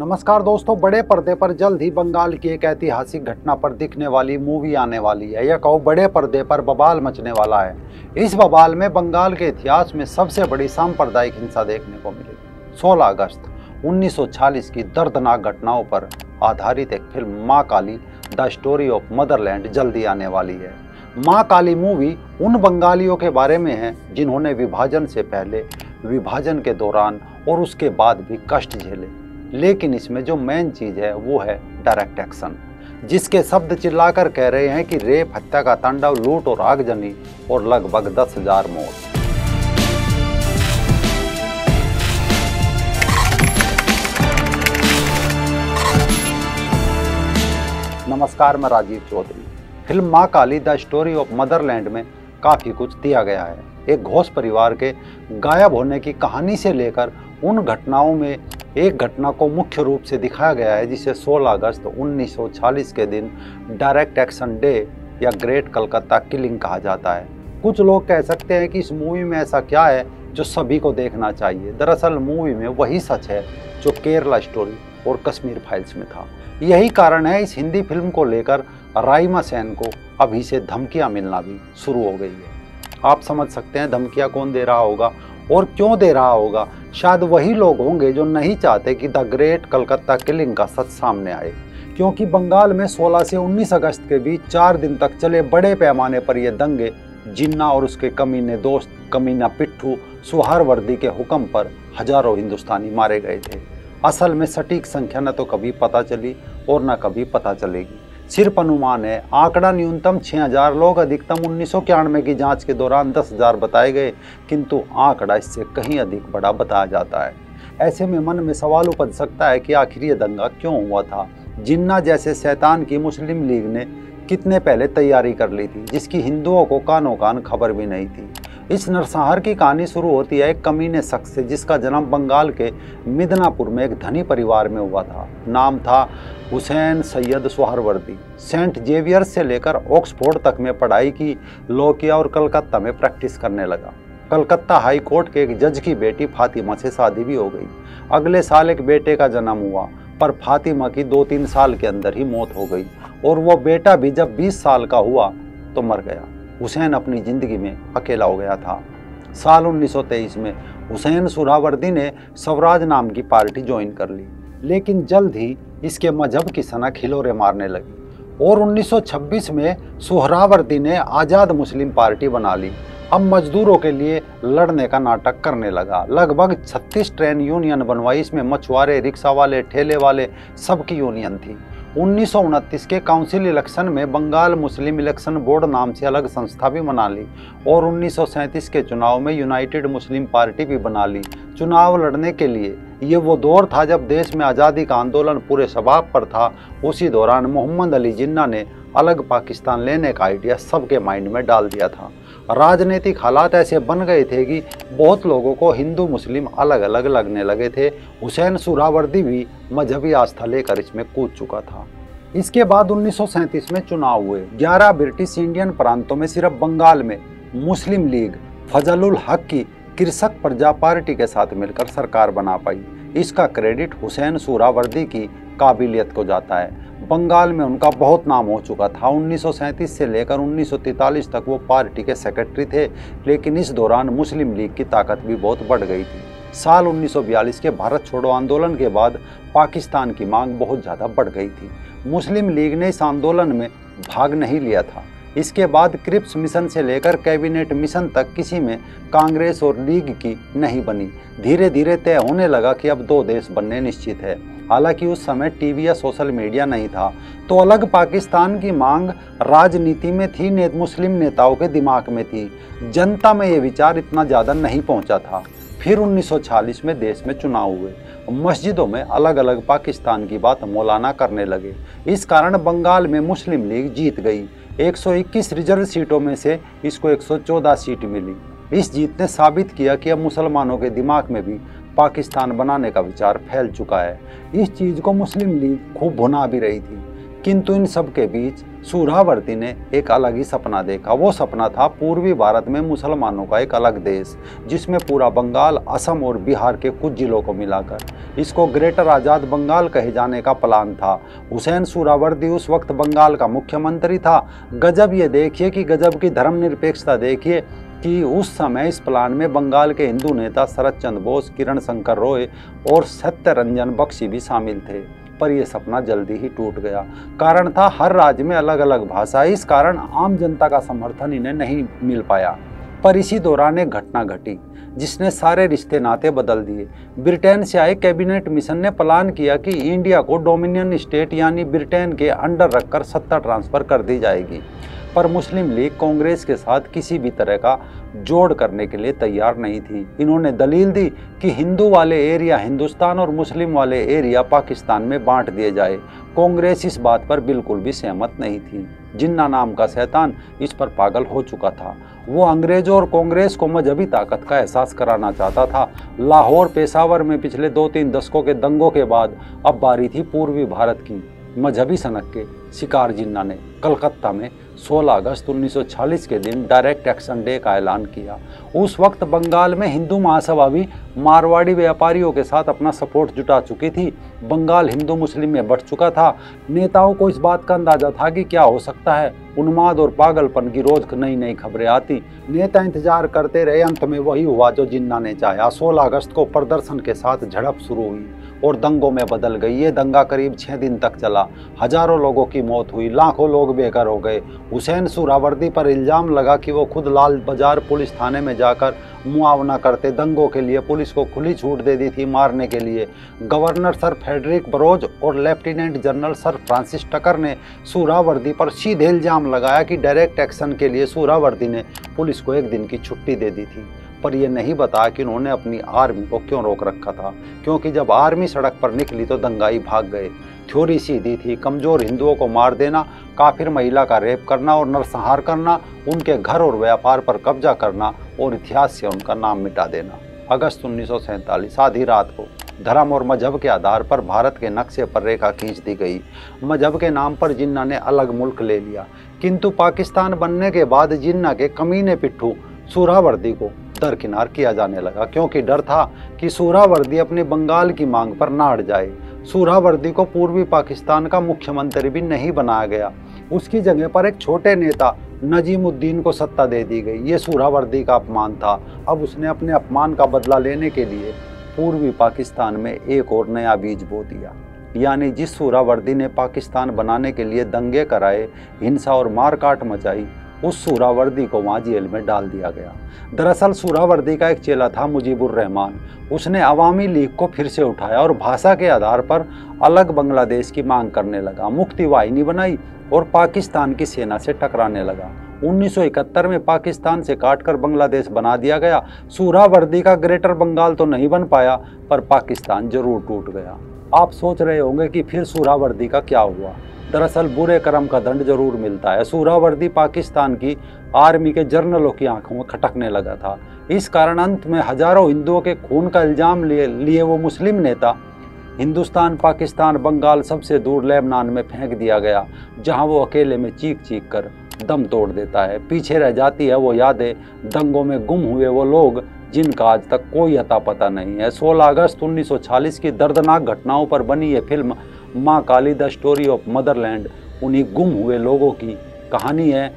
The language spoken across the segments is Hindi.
नमस्कार दोस्तों, बड़े पर्दे पर जल्द ही बंगाल की एक ऐतिहासिक घटना पर दिखने वाली मूवी आने वाली है, या कहो बड़े पर्दे पर बवाल मचने वाला है। इस बवाल में बंगाल के इतिहास में सबसे बड़ी सांप्रदायिक हिंसा देखने को मिलेगी। 16 अगस्त 1940 की दर्दनाक घटनाओं पर आधारित एक फिल्म माँ काली द स्टोरी ऑफ मदरलैंड जल्दी आने वाली है। माँ काली मूवी उन बंगालियों के बारे में है जिन्होंने विभाजन से पहले, विभाजन के दौरान और उसके बाद भी कष्ट झेले। लेकिन इसमें जो मेन चीज है वो है डायरेक्ट एक्शन, जिसके शब्द चिल्लाकर कह रहे हैं कि रेप, हत्या का तांडव, लूट और आगजनी और लगभग 10,000 मौत। नमस्कार, मैं राजीव चौधरी। फिल्म माँ काली द स्टोरी ऑफ मदरलैंड में काफी कुछ दिया गया है। एक घोष परिवार के गायब होने की कहानी से लेकर उन घटनाओं में एक घटना को मुख्य रूप से दिखाया गया है जिसे 16 अगस्त 1940 के दिन डायरेक्ट एक्शन डे या ग्रेट कलकत्ता किलिंग कहा जाता है। कुछ लोग कह सकते हैं कि इस मूवी में ऐसा क्या है जो सभी को देखना चाहिए। दरअसल मूवी में वही सच है जो केरला स्टोरी और कश्मीर फाइल्स में था। यही कारण है इस हिंदी फिल्म को लेकर राइमा सेन को अभी से धमकियां मिलना भी शुरू हो गई है। आप समझ सकते हैं धमकियां कौन दे रहा होगा और क्यों दे रहा होगा। शायद वही लोग होंगे जो नहीं चाहते कि द ग्रेट कलकत्ता किलिंग का सच सामने आए, क्योंकि बंगाल में 16 से 19 अगस्त के बीच 4 दिन तक चले बड़े पैमाने पर ये दंगे जिन्ना और उसके कमीने दोस्त कमीना पिट्ठू सुहारवर्दी के हुक्म पर हजारों हिंदुस्तानी मारे गए थे। असल में सटीक संख्या न तो कभी पता चली और न कभी पता चलेगी। सिर्फ अनुमान है। आंकड़ा न्यूनतम 6,000 लोग, अधिकतम 1991 की जांच के दौरान 10,000 बताए गए, किंतु आंकड़ा इससे कहीं अधिक बड़ा बताया जाता है। ऐसे में मन में सवाल उपज सकता है कि आखिर ये दंगा क्यों हुआ था। जिन्ना जैसे शैतान की मुस्लिम लीग ने कितने पहले तैयारी कर ली थी, जिसकी हिंदुओं को कानो कान खबर भी नहीं थी। इस नरसंहार की कहानी शुरू होती है एक कमीने शख्स से जिसका जन्म बंगाल के मिदनापुर में एक धनी परिवार में हुआ था। नाम था हुसैन सैयद सुहारवर्दी। सेंट जेवियर्स से लेकर ऑक्सफोर्ड तक में पढ़ाई की, लॉ किया और कलकत्ता में प्रैक्टिस करने लगा। कलकत्ता हाई कोर्ट के एक जज की बेटी फातिमा से शादी भी हो गई। अगले साल एक बेटे का जन्म हुआ, पर फातिमा की 2-3 साल के अंदर ही मौत हो गई और वो बेटा भी जब 20 साल का हुआ तो मर गया। हुसैन अपनी जिंदगी में अकेला हो गया था। साल 1923 में हुसैन सुहरावर्दी ने स्वराज नाम की पार्टी ज्वाइन कर ली, लेकिन जल्द ही इसके मजहब की सनक हिलोरे मारने लगी और 1926 में सुहरावर्दी ने आज़ाद मुस्लिम पार्टी बना ली। अब मजदूरों के लिए लड़ने का नाटक करने लगा। लगभग 36 ट्रेन यूनियन बनवाई। इसमें मछुआरे, रिक्शा वाले, ठेले वाले सबकी यूनियन थी। 1929 के काउंसिल इलेक्शन में बंगाल मुस्लिम इलेक्शन बोर्ड नाम से अलग संस्था भी बना ली और 1937 के चुनाव में यूनाइटेड मुस्लिम पार्टी भी बना ली चुनाव लड़ने के लिए। ये वो दौर था जब देश में आज़ादी का आंदोलन पूरे शबाब पर था। उसी दौरान मोहम्मद अली जिन्ना ने अलग पाकिस्तान लेने का आइडिया सबके माइंड में डाल दिया था। राजनीतिक हालात ऐसे बन गए थे कि बहुत लोगों को हिंदू मुस्लिम अलग अलग लगने लगे थे। हुसैन सुहरावर्दी भी मजहबी आस्था लेकर इसमें कूद चुका था। इसके बाद 1937 में चुनाव हुए। 11 ब्रिटिश इंडियन प्रांतों में सिर्फ बंगाल में मुस्लिम लीग फजलुल हक की कृषक प्रजा पार्टी के साथ मिलकर सरकार बना पाई। इसका क्रेडिट हुसैन सुहरावर्दी की काबिलियत को जाता है। बंगाल में उनका बहुत नाम हो चुका था। 1937 से लेकर 1943 तक वो पार्टी के सेक्रेटरी थे, लेकिन इस दौरान मुस्लिम लीग की ताकत भी बहुत बढ़ गई थी। साल 1942 के भारत छोड़ो आंदोलन के बाद पाकिस्तान की मांग बहुत ज़्यादा बढ़ गई थी। मुस्लिम लीग ने इस आंदोलन में भाग नहीं लिया था। इसके बाद क्रिप्स मिशन से लेकर कैबिनेट मिशन तक किसी में कांग्रेस और लीग की नहीं बनी। धीरे धीरे तय होने लगा कि अब 2 देश बनने निश्चित है। हालांकि उस समय टीवी या सोशल मीडिया नहीं था, तो अलग पाकिस्तान की मांग राजनीति में थी, मुस्लिम नेताओं के दिमाग में थी। जनता में ये विचार इतना ज़्यादा नहीं पहुंचा था। फिर 1940 में देश में चुनाव हुए। मस्जिदों में अलग अलग पाकिस्तान की बात मौलाना करने लगे। इस कारण बंगाल में मुस्लिम लीग जीत गई। 121 रिजर्व सीटों में से इसको 114 सीट मिली। इस जीत ने साबित किया कि अब मुसलमानों के दिमाग में भी पाकिस्तान बनाने का विचार फैल चुका है। इस चीज़ को मुस्लिम लीग खूब भुना भी रही थी। किंतु इन सब के बीच सुहरावर्दी ने एक अलग ही सपना देखा। वो सपना था पूर्वी भारत में मुसलमानों का एक अलग देश, जिसमें पूरा बंगाल, असम और बिहार के कुछ जिलों को मिलाकर इसको ग्रेटर आज़ाद बंगाल कहे जाने का प्लान था। हुसैन सुहरावर्दी उस वक्त बंगाल का मुख्यमंत्री था। गजब ये देखिए कि गजब की धर्मनिरपेक्षता देखिए कि उस समय इस प्लान में बंगाल के हिंदू नेता शरद चंद्र बोस, किरण शंकर रॉय और सत्यरंजन बख्शी भी शामिल थे। पर यह सपना जल्दी ही टूट गया। कारण था हर राज्य में अलग अलग भाषा, इस कारण आम जनता का समर्थन इन्हें नहीं मिल पाया। पर इसी दौरान एक घटना घटी जिसने सारे रिश्ते नाते बदल दिए। ब्रिटेन से आए कैबिनेट मिशन ने प्लान किया कि इंडिया को डोमिनियन स्टेट यानी ब्रिटेन के अंडर रखकर सत्ता ट्रांसफर कर दी जाएगी। पर मुस्लिम लीग कांग्रेस के साथ किसी भी तरह का जोड़ करने के लिए तैयार नहीं थी। इन्होंने दलील दी कि हिंदू वाले एरिया हिंदुस्तान और मुस्लिम वाले एरिया पाकिस्तान में बांट दिए जाए। कांग्रेस इस बात पर बिल्कुल भी सहमत नहीं थी। जिन्ना नाम का शैतान इस पर पागल हो चुका था। वो अंग्रेजों और कांग्रेस को मजहबी ताकत का एहसास कराना चाहता था। लाहौर, पेशावर में पिछले 2-3 दशकों के दंगों के बाद अब बारी थी पूर्वी भारत की। मजहबी सनक के शिकार जिन्ना ने कलकत्ता में 16 अगस्त 1946 के दिन डायरेक्ट एक्शन डे का ऐलान किया। उस वक्त बंगाल में हिंदू महासभा भी मारवाड़ी व्यापारियों के साथ अपना सपोर्ट जुटा चुकी थी। बंगाल हिंदू मुस्लिम में बढ़ चुका था। नेताओं को इस बात का अंदाजा था कि क्या हो सकता है। उन्माद और पागलपन की रोज नई नई खबरें आती। नेता इंतजार करते रहे। अंत में वही हुआ जो जिन्ना ने चाहा। 16 अगस्त को प्रदर्शन के साथ झड़प शुरू हुई और दंगों में बदल गई। ये दंगा करीब 6 दिन तक चला। हजारों लोगों की मौत हुई, लाखों लोग बेघर हो गए। हुसैन सुहरावर्दी पर इल्जाम लगा कि वो खुद लाल बाजार पुलिस थाने में जाकर मुआवना करते। दंगों के लिए पुलिस को खुली छूट दे दी थी मारने के लिए। गवर्नर सर फ्रेडरिक बरोज और लेफ्टिनेंट जनरल सर फ्रांसिस टकर ने सुहरावर्दी पर सीधे इल्जाम लगाया कि डायरेक्ट एक्शन के लिए सुहरावर्दी ने पुलिस को 1 दिन की छुट्टी दे दी थी। पर यह नहीं बताया कि उन्होंने अपनी आर्मी को क्यों रोक रखा था, क्योंकि जब आर्मी सड़क पर निकली तो दंगाई भाग गए। थ्योरी सीधी थी, कमजोर हिंदुओं को मार देना, काफिर महिला का रेप करना और नरसंहार करना, उनके घर और व्यापार पर कब्जा करना और इतिहास से उनका नाम मिटा देना। अगस्त 1947 आधी रात को धर्म और मजहब के आधार पर भारत के नक्शे पर रेखा खींच दी गई। मजहब के नाम पर जिन्ना ने अलग मुल्क ले लिया, किंतु पाकिस्तान बनने के बाद जिन्ना के कमीने पिट्ठू सुहरावर्दी को दरकिनार किया जाने लगा, क्योंकि डर था कि सुहरावर्दी अपने बंगाल की मांग पर ना अड़ जाए। सुहरावर्दी को पूर्वी पाकिस्तान का मुख्यमंत्री भी नहीं बनाया गया। उसकी जगह पर एक छोटे नेता नजीमुद्दीन को सत्ता दे दी गई। ये सुहरावर्दी का अपमान था। अब उसने अपने अपमान का बदला लेने के लिए पूर्वी पाकिस्तान में एक और नया बीज बो दिया। यानी जिस सुहरावर्दी ने पाकिस्तान बनाने के लिए दंगे कराए, हिंसा और मारकाट मचाई, उस सुहरावर्दी को वहाँ जेल में डाल दिया गया। दरअसल सुहरावर्दी का एक चेला था मुजीबुर रहमान। उसने अवामी लीग को फिर से उठाया और भाषा के आधार पर अलग बांग्लादेश की मांग करने लगा। मुक्ति वाहिनी बनाई और पाकिस्तान की सेना से टकराने लगा। 1971 में पाकिस्तान से काटकर बांग्लादेश बना दिया गया। सुहरावर्दी का ग्रेटर बंगाल तो नहीं बन पाया, पर पाकिस्तान जरूर टूट गया। आप सोच रहे होंगे कि फिर सुहरावर्दी का क्या हुआ। दरअसल बुरे कर्म का दंड जरूर मिलता है। सुहरावर्दी पाकिस्तान की आर्मी के जर्नलों की आंखों में खटकने लगा था। इस कारण अंत में हजारों हिंदुओं के खून का इल्जाम लिए वो मुस्लिम नेता हिंदुस्तान, पाकिस्तान, बंगाल सबसे दूर लेबनान में फेंक दिया गया, जहां वो अकेले में चीख चीख कर दम तोड़ देता है। पीछे रह जाती है वो यादें, दंगों में गुम हुए वो लोग जिनका आज तक कोई अता पता नहीं है। 16 अगस्त 1946 की दर्दनाक घटनाओं पर बनी ये फिल्म माँ काली द स्टोरी ऑफ मदरलैंड उन्हीं गुम हुए लोगों की कहानी है।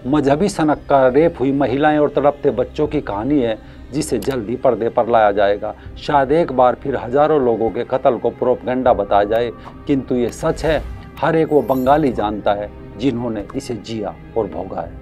मजहबी सनक का रेप हुई महिलाएं और तड़पते बच्चों की कहानी है, जिसे जल्द ही पर्दे पर लाया जाएगा। शायद एक बार फिर हजारों लोगों के कत्ल को प्रोपगेंडा बताया जाए, किंतु ये सच है। हर एक वो बंगाली जानता है जिन्होंने इसे जिया और भोगा है।